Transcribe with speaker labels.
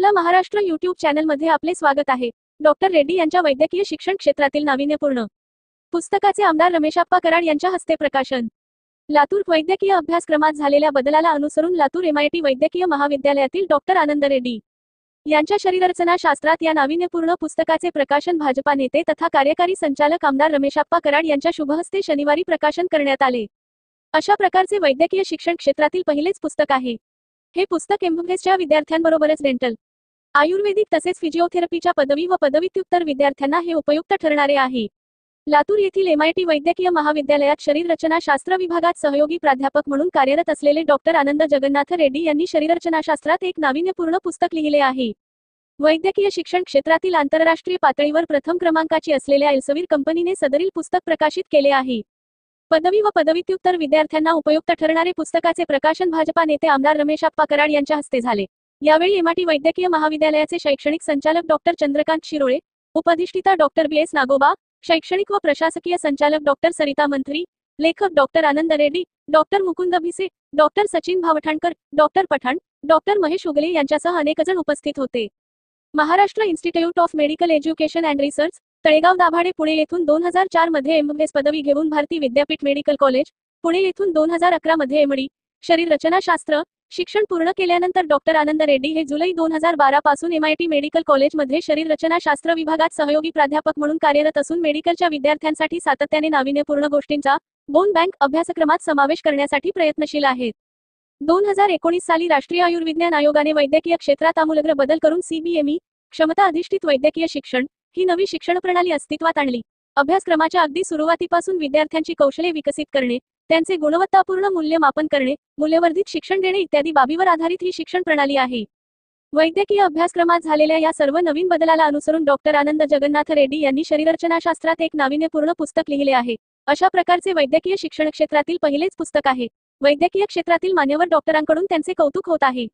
Speaker 1: आपला महाराष्ट्र यूट्यूब चॅनलमध्ये आपले स्वागत आहे। डॉक्टर रेड्डी यांच्या वैद्यकीय शिक्षण क्षेत्रातील नाविन्यपूर्ण पुस्तकाचे आमदार रमेशप्पा कराड यांच्या हस्ते प्रकाशन। लातूर वैद्यकीय अभ्यासक्रमात झालेल्या बदलाला अनुसरून लातूर MIT वैद्यकीय महाविद्यालयातील डॉक्टर आनंद रेड्डी यांच्या शरीररचना शास्त्रात या नाविन्यपूर्ण पुस्तकाचे प्रकाशन भाजपा नेते तथा कार्यकारी संचालक आमदार रमेशप्पा कराड यांच्या शुभहस्ते शनिवारी प्रकाशन करण्यात आले। अशा प्रकारचे वैद्यकीय शिक्षण क्षेत्रातील पहिलेच पुस्तक आहे। हे पुस्तक MBBSच्या विद्यार्थ्यांबरोबरच डेंटल, आयुर्वेदिक तसेच फिजिओथेरपीच्या पदवी व पदव्युत्तर विद्यार्थ्यांना हे उपयुक्त ठरणारे आहे। लातूर येथील MIT वैद्यकीय महाविद्यालयात शरीररचनाशास्त्र विभागात सहयोगी प्राध्यापक म्हणून कार्यरत असलेले डॉक्टर आनंद जगन्नाथ रेड्डी यांनी शरीररचनाशास्त्रात एक नाविन्यपूर्ण पुस्तक लिहिले आहे। वैद्यकीय शिक्षण क्षेत्रातील आंतरराष्ट्रीय पातळीवर प्रथम क्रमांकाची असलेल्या एल्सेवियर कंपनीने सदरील पुस्तक प्रकाशित केले आहे। पदवी व पदव्युत्तर विद्यार्थ्यांना उपयुक्त ठरणारे पुस्तकाचे प्रकाशन भाजपा नेते आमदार रमेशप्पा कराड यांच्या हस्ते झाले। यावेळी MIT वैद्यकीय महाविद्यालयाचे शैक्षणिक संचालक डॉक्टर चंद्रकांत शिरोळे, उपअधिष्ठिता डॉक्टर BS नागोबा, शैक्षणिक व प्रशासकीय संचालक डॉक्टर सरिता मंत्री, लेखक doctor Anand Reddy, doctor Mukund Bhise, doctor Sachin Bhavthankar, doctor Pathan, doctor Mahesh Ugale यांच्यासह अनेकजण उपस्थित होते। Maharashtra institute of medical education and research, Talegaon Dabhade Pune येथून 2004 मध्ये MBBS पदवी घेऊन भारती विद्यापीठ मेडिकल कॉलेज, पुणे येथून 2011 मध्ये MD, शरीररचनाशास्त्र शिक्षण पूर्ण केल्यानंतर डॉक्टर आनंद रेड्डी हे जुलै 2012 पासून MIT मेडिकल कॉलेजमध्ये शरीररचनाशास्त्र विभागात सहयोगी प्राध्यापक म्हणून कार्यरत असून मेडिकलच्या विद्यार्थ्यांसाठी सातत्याने नाविन्यपूर्ण गोष्टींचा बोन बँक अभ्यासक्रमात समावेश करण्यासाठी प्रयत्नशील आहेत। 2019 साली राष्ट्रीय आयुर्विज्ञान आयोगाने वैद्यकीय क्षेत्रात आमूलाग्र बदल करून CBME क्षमता अधिष्ठित वैद्यकीय शिक्षण ही नवी शिक्षण प्रणाली अस्तित्वात आणली। अभ्यासक्रमाच्या अगदी सुरुवातीपासून विद्यार्थ्यांची कौशल्ये विकसित करणे, त्यांचे गुणवत्तापूर्ण मूल्यमापन करणे, मूल्यवर्धित शिक्षण देणे इत्यादी बाबीवर आधारित ही शिक्षण प्रणाली आहे। वैद्यकीय अभ्यासक्रमात झालेल्या या सर्व नवीन बदलाला अनुसरून डॉक्टर आनंद जगन्नाथ रेड्डी यांनी शरीररचनाशास्त्रात एक नाविन्यपूर्ण पुस्तक लिहिले आहे। अशा प्रकारचे वैद्यकीय शिक्षण क्षेत्रातील पहिलेच पुस्तक आहे। वैद्यकीय क्षेत्रातील मान्यवर डॉक्टरांकडून त्यांचे कौतुक होत आहे।